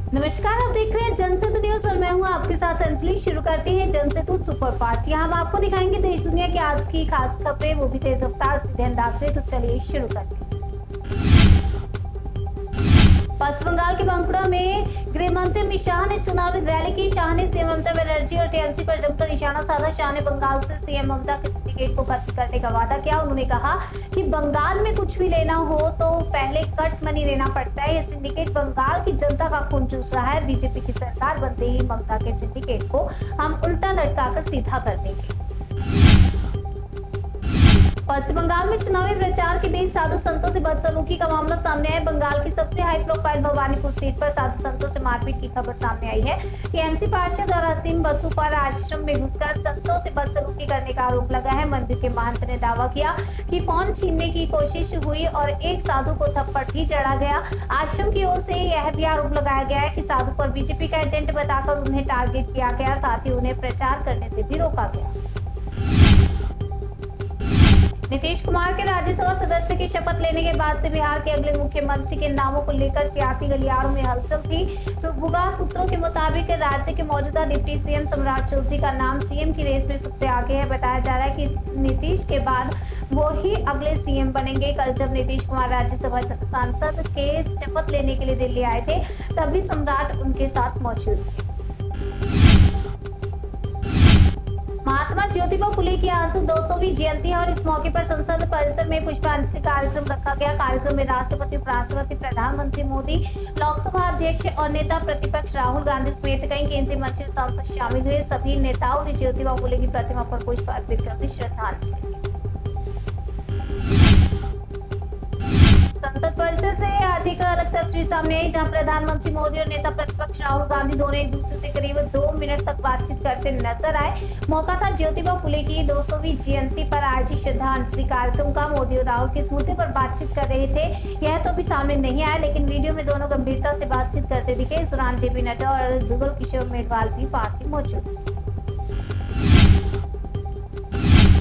नमस्कार, आप देख रहे हैं जनसेतु न्यूज और मैं हूं आपके साथ अंजलि। शुरू करते हैं जनसेतु सुपरफास्ट। यहां हम आपको दिखाएंगे देश दुनिया की आज की खास खबरें, वो भी तेज रफ्तार सीधे अंदाज से। तो चलिए शुरू करते हैं। पश्चिम बंगाल के बांकुड़ा में गृह मंत्री अमित शाह ने चुनावी रैली की। शाह ने सीएम ममता बनर्जी और टीएमसी पर जमकर निशाना साधा। शाह ने बंगाल से सीएम ममता के सिंडिकेट को खत्म करने का वादा किया। उन्होंने कहा कि बंगाल में कुछ भी लेना हो तो पहले कट मनी लेना पड़ता है। ये सिंडिकेट बंगाल की जनता का खून चूस रहा है। बीजेपी की सरकार बनते ही ममता के सिंडिकेट को हम उल्टा लटकाकर सीधा कर देंगे। पश्चिम बंगाल में चुनावी प्रचार के बीच साधु संतों से बदसलूकी का मामला सामने आया। बंगाल की सबसे हाई प्रोफाइल भवानीपुर सीट पर साधु संतों से मारपीट की खबर सामने आई है। टीएमसी पार्षद और असीम बसु पर आश्रम में घुसकर संतों से बदसलूकी करने का आरोप लगा है। मंदिर के महंत ने दावा किया कि फोन छीनने की कोशिश हुई और एक साधु को थप्पड़ भी चढ़ा गया। आश्रम की ओर से यह भी आरोप लगाया गया है कि साधु पर बीजेपी का एजेंट बताकर उन्हें टारगेट किया गया, साथ ही उन्हें प्रचार करने से भी रोका गया। नीतीश कुमार के राज्यसभा सदस्य की शपथ लेने के बाद से बिहार के अगले मुख्यमंत्री के नामों को लेकर सियासी गलियारों में हलचल थी। सुबह सूत्रों के मुताबिक राज्य के मौजूदा डिप्टी सीएम सम्राट चौधरी का नाम सीएम की रेस में सबसे आगे है। बताया जा रहा है कि नीतीश के बाद वो ही अगले सीएम बनेंगे। कल जब नीतीश कुमार राज्यसभा सांसद के शपथ लेने के लिए दिल्ली आए थे, तभी सम्राट उनके साथ मौजूद थे। महात्मा ज्योतिबा फुले की आज 200वीं जयंती है और इस मौके पर संसद परिसर में पुष्पांजलि कार्यक्रम रखा गया। कार्यक्रम में राष्ट्रपति, उपराष्ट्रपति, प्रधानमंत्री मोदी, लोकसभा अध्यक्ष और नेता प्रतिपक्ष राहुल गांधी समेत कई केंद्रीय मंत्री और सांसद शामिल हुए। सभी नेताओं ने ज्योतिबा फुले की प्रतिमा पर पुष्प अर्पित कर श्रद्धांजलि दी। संसद परिसर से आज एक अलग तस्वीर सामने आई, जहां प्रधानमंत्री मोदी और नेता प्रतिपक्ष राहुल गांधी दोनों एक दूसरे से करीब 2 मिनट तक बातचीत करते नजर आए। मौका था ज्योतिबा फुले की 200वीं जयंती पर आयोजित श्रद्धांजलि कार्यक्रम का। मोदी और राहुल किस मुद्दे पर बातचीत कर रहे थे यह तो अभी सामने नहीं आया, लेकिन वीडियो में दोनों गंभीरता से बातचीत करते दिखे। इस दौरान जेपी नड्डा और जुगल किशोर मेघवाल भी पास ही मौजूद।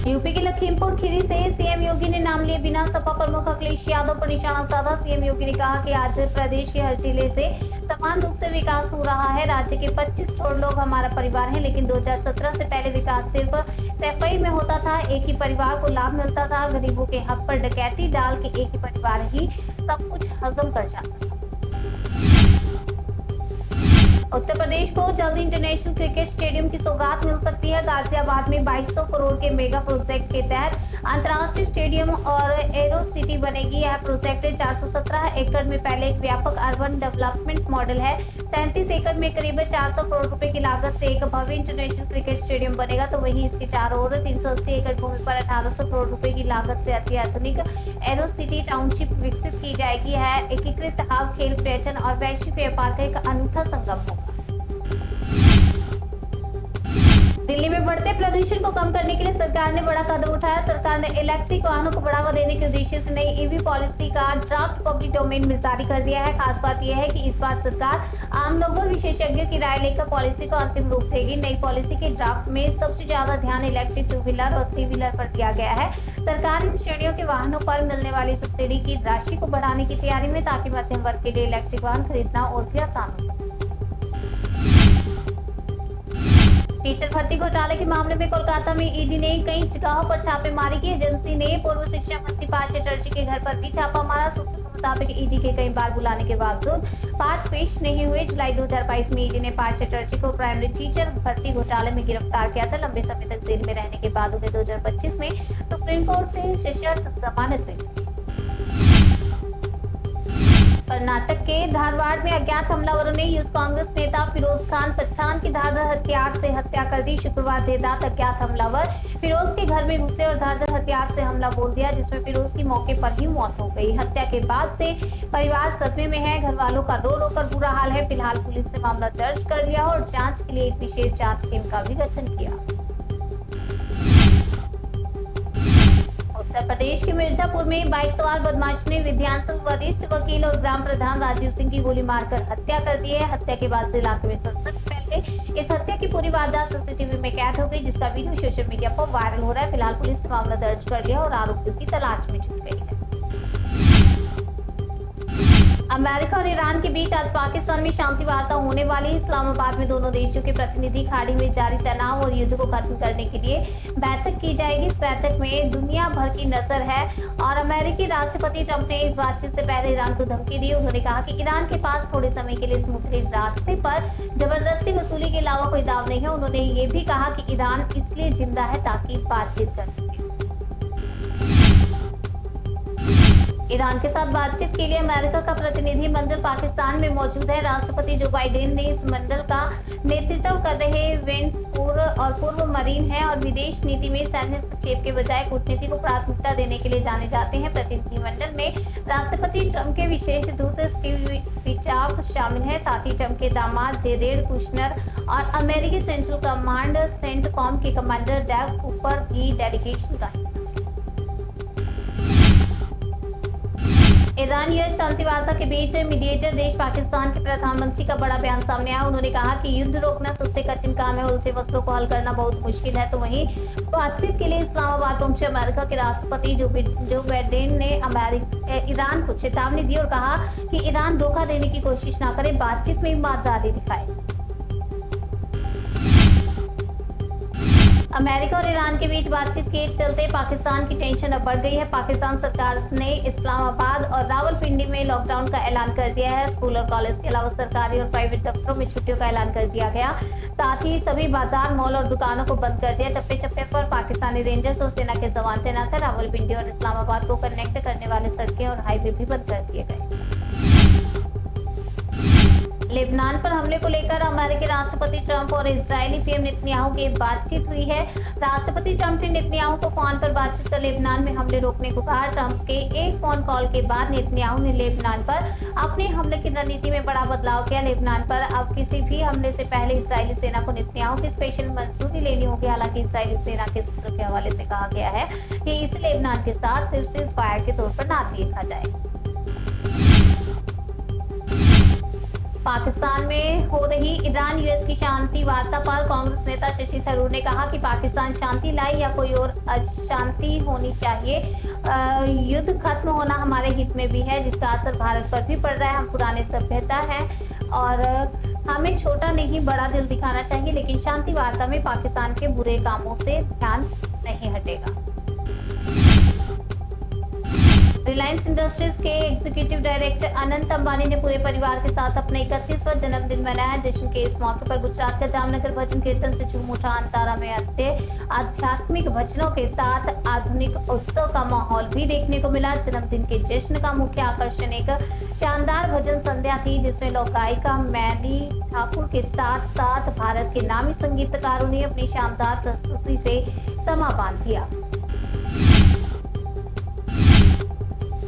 यूपी के लखीमपुर खीरी से सीएम योगी ने नाम लिए बिना सपा प्रमुख अखिलेश यादव पर निशाना साधा। सीएम योगी ने कहा कि आज प्रदेश के हर जिले से समान रूप से विकास हो रहा है। राज्य के 25 करोड़ लोग हमारा परिवार है, लेकिन 2017 से पहले विकास सिर्फ सफाई में होता था। एक ही परिवार को लाभ मिलता था। गरीबों के हक पर डकैती डाल के एक ही परिवार ही सब कुछ हजम कर जाता था। उत्तर प्रदेश को जल्द इंटरनेशनल क्रिकेट स्टेडियम की सौगात मिल सकती है। गाजियाबाद में 2200 करोड़ के मेगा प्रोजेक्ट के तहत अंतर्राष्ट्रीय स्टेडियम और एरो सिटी बनेगी। यह प्रोजेक्ट 417 एकड़ में पहले एक व्यापक अर्बन डेवलपमेंट मॉडल है। 33 एकड़ में करीब 400 करोड़ रुपए की लागत से एक भव्य इंटरनेशनल क्रिकेट स्टेडियम बनेगा, तो वहीं इसके चारों ओर 380 एकड़ भूमि पर 1800 करोड़ रुपए की लागत से अत्याधुनिक एरो सिटी टाउनशिप विकसित की जाएगी। है एकीकृत हब खेल, पर्यटन और वैश्विक व्यापार का एक अनूठा संगम होगा। दिल्ली में बढ़ते प्रदूषण को कम करने के लिए सरकार ने बड़ा कदम उठाया। सरकार ने इलेक्ट्रिक वाहनों को बढ़ावा देने के उद्देश्य से नई ईवी पॉलिसी का ड्राफ्ट पब्लिक डोमेन में जारी कर दिया है। खास बात यह है कि इस बार सरकार आम लोगों और विशेषज्ञों की राय लेकर पॉलिसी को अंतिम रूप देगी। नई पॉलिसी के ड्राफ्ट में सबसे ज्यादा ध्यान इलेक्ट्रिक 2 व्हीलर और 3 व्हीलर पर दिया गया है। सरकार इन श्रेणियों के वाहनों पर मिलने वाली सब्सिडी की राशि को बढ़ाने की तैयारी में, ताकि मध्यम वर्ग के लिए इलेक्ट्रिक वाहन खरीदना और भी आसान हो। टीचर भर्ती घोटाले के मामले में कोलकाता में ईडी ने कई जगहों पर छापेमारी की। एजेंसी ने पूर्व शिक्षा मंत्री पार्थ चैटर्जी के घर पर भी छापा मारा। सूत्रों के मुताबिक ईडी के कई बार बुलाने के बावजूद पार्थ पेश नहीं हुए। जुलाई 2022 में ईडी ने पार्थ चैटर्जी को प्राइमरी टीचर भर्ती घोटाले में गिरफ्तार किया था। लंबे समय तक जेल में रहने के बाद उन्हें 2025 में सुप्रीम कोर्ट से सशर्त जमानत मिली। कर्नाटक के धारवाड़ में अज्ञात हमलावरों ने यूथ कांग्रेस नेता फिरोज खान पठान की धारदार हथियार से हत्या कर दी। शुक्रवार देर रात अज्ञात हमलावर फिरोज के घर में घुसे और धारदार हथियार से हमला बोल दिया, जिसमें फिरोज की मौके पर ही मौत हो गई। हत्या के बाद से परिवार सदमे में है। घर वालों का रो रो कर बुरा हाल है। फिलहाल पुलिस ने मामला दर्ज कर लिया और जांच के लिए एक विशेष जांच टीम का भी गठन किया। उत्तर प्रदेश के मिर्जापुर में बाइक सवार बदमाश ने विध्यांचल वरिष्ठ वकील और ग्राम प्रधान राजीव सिंह की गोली मारकर हत्या कर दी है। हत्या के बाद से इलाके में सनसनी फैल गई। इस हत्या की पूरी वारदात सीसीटीवी में कैद हो गई, जिसका वीडियो सोशल मीडिया पर वायरल हो रहा है। फिलहाल पुलिस ने मामला दर्ज कर लिया और आरोपियों की तलाश में जुट गई है। अमेरिका और ईरान के बीच आज पाकिस्तान में शांति वार्ता होने वाली। इस्लामाबाद में दोनों देशों के प्रतिनिधि खाड़ी में जारी तनाव और युद्ध को खत्म करने के लिए बैठक की जाएगी। इस बैठक में दुनिया भर की नजर है और अमेरिकी राष्ट्रपति ट्रंप ने इस बातचीत से पहले ईरान को धमकी दी। उन्होंने कहा कि ईरान के पास थोड़े समय के लिए समुद्री रास्ते पर जबरदस्ती वसूली के अलावा कोई दाव नहीं है। उन्होंने ये भी कहा कि ईरान इसलिए जिंदा है ताकि बातचीत कर सके। ईरान के साथ बातचीत के लिए अमेरिका का प्रतिनिधि मंडल पाकिस्तान में मौजूद है। राष्ट्रपति जो बाइडेन ने इस मंडल का नेतृत्व कर रहे वेंस पूर्व मरीन हैं और विदेश नीति में सैन्य हस्तक्षेप के बजाय कूटनीति को प्राथमिकता देने के लिए जाने जाते हैं। प्रतिनिधिमंडल में राष्ट्रपति ट्रंप के विशेष दूत स्टीव विटकॉफ शामिल हैं, साथ ही ट्रंप के दामाद जेरेड कुशनर और अमेरिकी सेंट्रल कमांड सेंटकॉम के कमांडर डेव कूपर भी डेलीगेशन का ईरान यूएस शांति वार्ता के बीच मीडिएटर देश पाकिस्तान के प्रधानमंत्री का बड़ा बयान सामने आया। उन्होंने कहा कि युद्ध रोकना सबसे कठिन काम है, उलझे मसलों को हल करना बहुत मुश्किल है। तो वहीं बातचीत के लिए इस्लामाबाद पहुंचे अमेरिका के राष्ट्रपति जो बाइडेन ने ईरान को चेतावनी दी और कहा कि ईरान धोखा देने की कोशिश न करे, बातचीत में ईमानदारी दिखाए। अमेरिका और ईरान के बीच बातचीत के चलते पाकिस्तान की टेंशन अब बढ़ गई है। पाकिस्तान सरकार ने इस्लामाबाद और रावलपिंडी में लॉकडाउन का ऐलान कर दिया है। स्कूल और कॉलेज के अलावा सरकारी और प्राइवेट दफ्तरों में छुट्टियों का ऐलान कर दिया गया। साथ ही सभी बाजार, मॉल और दुकानों को बंद कर दिया। चप्पे चप्पे पर पाकिस्तानी रेंजर्स और सेना के जवान तैनात है। रावलपिंडी और इस्लामाबाद को कनेक्ट करने वाले सड़कें और हाईवे भी बंद कर दिए गए। लेबनान पर हमले को लेकर अमेरिकी राष्ट्रपति ट्रंप और इजरायली पीएम नेतन्याहू की बातचीत हुई है। राष्ट्रपति ट्रंप ने नेतन्याहू को फोन पर बातचीत कर लेबनान में हमले रोकने को कहा। ट्रंप के एक फोन कॉल के बाद नेतन्याहू ने लेबनान पर अपने हमले की रणनीति में बड़ा बदलाव किया। लेबनान पर अब किसी भी हमले से पहले इजरायली सेना को नेतन्याहू की स्पेशल मंजूरी लेनी होगी। हालांकि इजरायली सेना के सूत्रों के हवाले से कहा गया है कि इसे लेबनान के साथ सिर्फ सीज़फायर के तौर पर न देखा जाए। पाकिस्तान में हो रही ईरान यूएस की शांति वार्ता पर कांग्रेस नेता शशि थरूर ने कहा कि पाकिस्तान शांति लाए या कोई और अशांति होनी चाहिए, युद्ध खत्म होना हमारे हित में भी है, जिसका असर भारत पर भी पड़ रहा है। हम पुराने सभ्यता हैं और हमें छोटा नहीं बड़ा दिल दिखाना चाहिए, लेकिन शांति वार्ता में पाकिस्तान के बुरे कामों से ध्यान नहीं हटेगा। रिलायंस इंडस्ट्रीज के एग्जीक्यूटिव डायरेक्टर अनंत अंबानी ने पूरे परिवार के साथ अपना 31वां जन्मदिन मनाया। जश्न के इस मौके पर गुजरात का जामनगर भजन कीर्तन से झूम उठा। अंतारा में आध्यात्मिक भजनों के साथ आधुनिक उत्सव का माहौल भी देखने को मिला। जन्मदिन के जश्न का मुख्य आकर्षण एक शानदार भजन संध्या थी, जिसमें लोक गायिका मैली ठाकुर के साथ साथ भारत के नामी संगीतकारों ने अपनी शानदार प्रस्तुति से समा बांध दिया।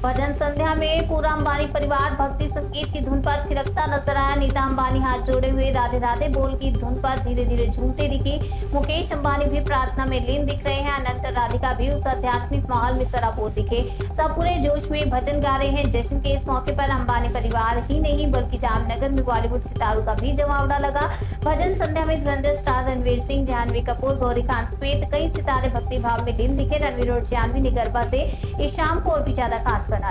भजन संध्या में पूरा अंबानी परिवार भक्ति संगीत की धुन पर थिरकता नजर आया। नीता अंबानी हाथ जोड़े हुए राधे राधे बोल की धुन पर धीरे धीरे झूमते दिखी। मुकेश अंबानी भी प्रार्थना में लीन दिख रहे हैं। अनंत और राधिका भी उस आध्यात्मिक माहौल में सराबोर दिखे। सब पूरे जोश में भजन गा रहे हैं। जश्न के इस मौके पर अंबानी परिवार ही नहीं बल्कि जामनगर में बॉलीवुड सितारों का भी जमावड़ा लगा। भजन संध्या में धुरंधर स्टार रणवीर सिंह, जाह्नवी कपूर, गौरी खान समेत कई सितारे भक्ति भाव में लीन दिखे। रणवीर और जाह्नवी ने गरबा से इस शाम को और भी ज्यादा खास बना।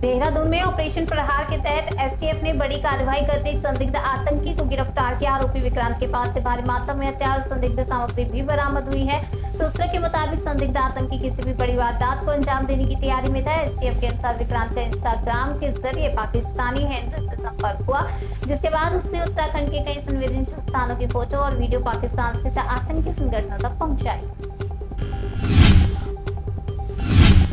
देहरादून में ऑपरेशन प्रहार के तहत एसटीएफ ने बड़ी कार्रवाई करते एक संदिग्ध आतंकी को गिरफ्तार किया। आरोपी विक्रांत के पास से भारी मात्रा में हथियार और संदिग्ध सामग्री भी बरामद हुई है। सूत्रों के मुताबिक संदिग्ध आतंकी किसी भी बड़ी वारदात को अंजाम देने की तैयारी में था। एसटीएफ के अनुसार विक्रांत का इंस्टाग्राम के जरिए पाकिस्तानी हैंडल से संपर्क हुआ, जिसके बाद उसने उत्तराखंड के कई संवेदनशील स्थानों की फोटो और वीडियो पाकिस्तान स्थित आतंकी संगठनों तक पहुंचाई।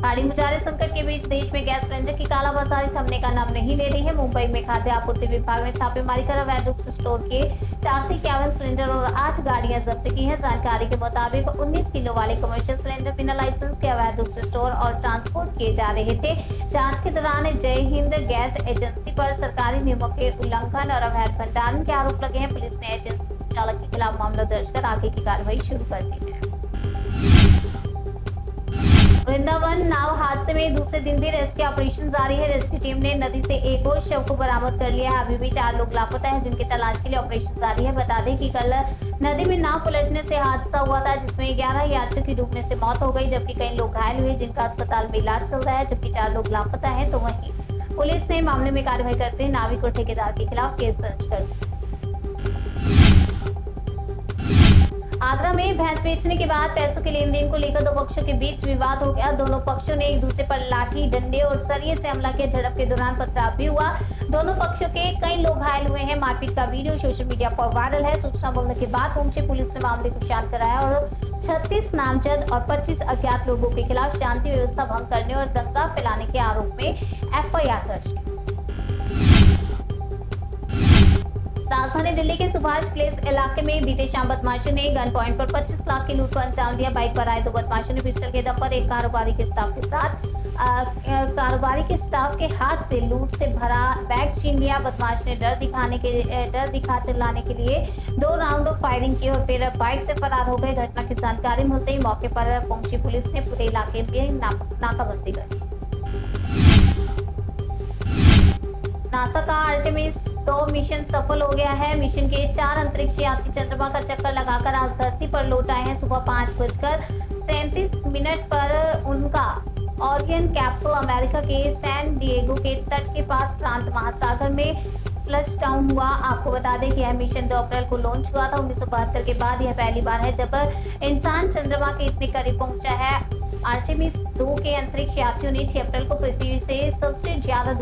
खाड़ी मुजारे संकट के बीच देश में गैस सिलेंडर की कालाबाजारी थमने का नाम नहीं ले रही है। मुंबई में खाद्य आपूर्ति विभाग ने छापेमारी कर अवैध रूप से स्टोर किए 451 सिलेंडर और 8 गाड़ियां जब्त की हैं। जानकारी के मुताबिक 19 किलो वाले कमर्शियल सिलेंडर बिना लाइसेंस के अवैध रूप से स्टोर और ट्रांसपोर्ट किए जा रहे थे। जांच के दौरान जय हिंद गैस एजेंसी पर सरकारी नियमों के उल्लंघन और अवैध भंडारण के आरोप लगे हैं। पुलिस ने एजेंसी चालक के खिलाफ मामला दर्ज कर आगे की कार्रवाई शुरू कर दी है। वृंदावन नाव हादसे में दूसरे दिन भी रेस्क्यू ऑपरेशन जारी है। रेस्क्यू टीम ने नदी से एक और शव को बरामद कर लिया है। अभी भी 4 लोग लापता हैं, जिनकी तलाश के लिए ऑपरेशन जारी है। बता दें कि कल नदी में नाव पलटने से हादसा हुआ था, जिसमें 11 यात्रियों की डूबने से मौत हो गई, जबकि कई लोग घायल हुए, जिनका अस्पताल में इलाज चल रहा है, जबकि 4 लोग लापता हैं। तो वहीं पुलिस ने मामले में कार्रवाई करते हुए नाविक और ठेकेदार के खिलाफ केस दर्ज कर दिया। आगरा में भैंस बेचने के बाद पैसों के लेन देन को लेकर दो पक्षों के बीच विवाद हो गया। दोनों पक्षों ने एक दूसरे पर लाठी, डंडे और सरिये से हमला किया। झड़प के दौरान पथराव भी हुआ। दोनों पक्षों के कई लोग घायल हुए हैं। मारपीट का वीडियो सोशल मीडिया पर वायरल है। सूचना मिलने के बाद पहुंची पुलिस ने मामले को शांत कराया और 36 नामजद और 25 अज्ञात लोगों के खिलाफ शांति व्यवस्था भंग करने और दंगा फैलाने के आरोप में एफआईआर दर्ज की। राजधानी दिल्ली के सुभाष प्लेस इलाके में बीते शाम बदमाशों ने गन पॉइंट पर 25 लाख की लूट को अंजाम दिया। बाइक पर आए दो बदमाशों ने पिस्टल के दम पर एक कारोबारी के स्टाफ के हाथ से लूट से भरा बैग छीन लिया। बदमाश ने डर दिखा चिल्लाने के लिए 2 राउंड ऑफ फायरिंग की और फिर बाइक से फरार हो गए। घटना की जानकारी मिलते ही मौके पर पहुंची पुलिस ने पूरे इलाके में नाकाबंदी कर दी। नासा का आर्टेमिस 2 मिशन सफल हो गया है। मिशन के 4 अंतरिक्ष यात्री चंद्रमा का चक्कर लगाकर आज धरती पर लौट आए हैं। सुबह 5:37 पर उनका ओरियन कैप्सूल अमेरिका के सैन डिएगो के तट के पास प्रशांत महासागर में स्प्लैश डाउन हुआ। आपको बता दें कि यह मिशन 2 अप्रैल को लॉन्च हुआ था। 1972 के बाद यह पहली बार है जब इंसान चंद्रमा के इतने करीब पहुंचा है। आर्टेमिस 2 के अंतरिक्ष यात्रियों ने 6 अप्रैल को पृथ्वी से सबसे ज्यादा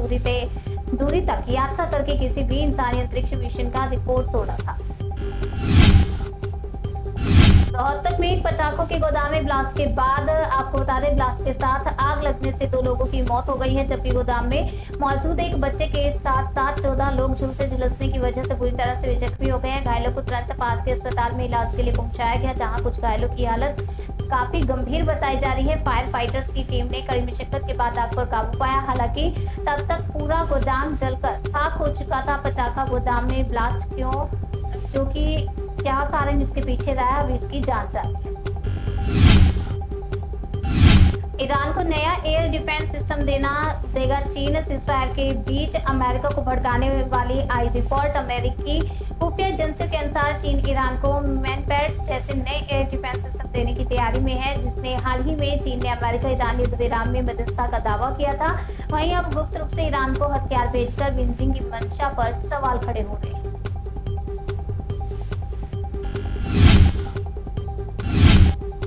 दूरी तक यात्रा करके किसी भी इंसानी अंतरिक्ष मिशन का रिकॉर्ड तोड़ा था। रोहतक में पटाखों के गोदाम में ब्लास्ट के बाद आपको बता दें ब्लास्ट के साथ आग लगने से 2 लोगों की मौत हो गई है, जबकि गोदाम में मौजूद एक बच्चे के साथ 14 लोग झुलसे झुलसने की वजह से बुरी तरह से जख्मी हो गए हैं। घायलों को तुरंत पास के अस्पताल में इलाज के लिए पहुंचाया गया, जहां कुछ घायलों की हालत काफी गंभीर बताई जा रही है। फायर फाइटर्स की टीम ने कड़ी मशक्कत के बाद आग पर काबू पाया। हालांकि तब तक पूरा गोदाम जलकर खाक हो चुका था। पटाखा गोदाम में ब्लास्ट क्यों, जो कि क्या कारण इसके पीछे रहा, अब इसकी जांच जारी है। ईरान को नया एयर डिफेंस सिस्टम देगा चीन। सीजफायर के बीच अमेरिका को भड़काने वाली आई रिपोर्ट। अमेरिकी खुफिया एजेंसियों के अनुसार चीन ईरान को मैनपैड्स जैसे नए एयर डिफेंस सिस्टम देने की तैयारी में है, जिसने हाल ही में चीन ने अमेरिका ईरान युद्ध विराम में मध्यस्थता का दावा किया था। वहीं अब गुप्त रूप से ईरान को हथियार भेजकर बेजिंग की मंशा पर सवाल खड़े हो रहे हैं।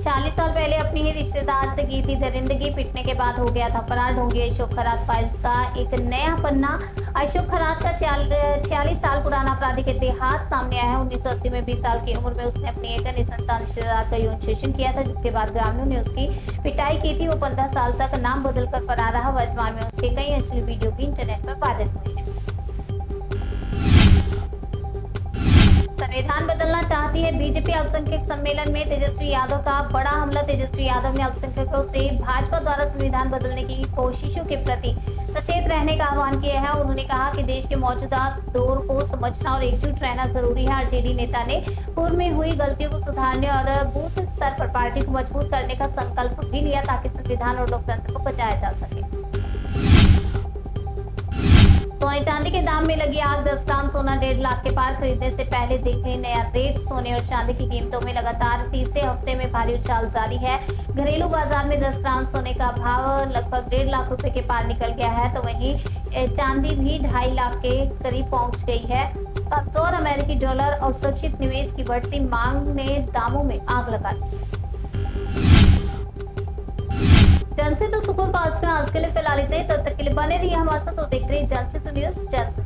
40 साल पहले अपनी ही रिश्तेदार से की थी दरिंदगी, पिटने के बाद हो गया था फरार। ढोंगी अशोक खरात फाइल्स का एक नया पन्ना। अशोक खरात का 46 साल पुराना आपराधिक इतिहास सामने आया है। 1980 में 20 साल की उम्र में उसने अपनी एक निसंतान रिश्तेदार का यौन शोषण किया था, जिसके बाद ग्रामीणों ने उसकी पिटाई की थी। वो 15 साल तक नाम बदलकर फरार रहा। वर्तमान में उसके कई अश्लील वीडियो भी इंटरनेट पर वायरल हुए हैं। संविधान बदलना चाहती है बीजेपी। अल्पसंख्यक सम्मेलन में तेजस्वी यादव का बड़ा हमला। तेजस्वी यादव ने अल्पसंख्यकों से भाजपा द्वारा संविधान बदलने की कोशिशों के प्रति सचेत रहने का आह्वान किया है। उन्होंने कहा कि देश के मौजूदा दौर को समझना और एकजुट रहना जरूरी है। आरजेडी नेता ने पूर्व में हुई गलतियों को सुधारने और बूथ स्तर पर पार्टी को मजबूत करने का संकल्प भी लिया, ताकि संविधान और लोकतंत्र को बचाया जा सके। सोने चांदी के दाम में लगी आग। 10 ग्राम सोना 1.5 लाख के पार। खरीदने से पहले देखें नया रेट। सोने और चांदी की कीमतों में लगातार तीसरे हफ्ते में भारी उछाल जारी है। घरेलू बाजार में 10 ग्राम सोने का भाव लगभग 1.5 लाख रुपए के पार निकल गया है, तो वहीं चांदी भी 2.5 लाख के करीब पहुंच गई है। कमजोर अमेरिकी डॉलर और सुरक्षित निवेश की बढ़ती मांग ने दामों में आग लगा दी। जनसे तो सुपर फास्ट में आज के लिए फिलहाल इतना ही। तब तक के लिए बने रहिए हमारे साथ और देखते रहिए जनसे तो न्यूज़ जनसे।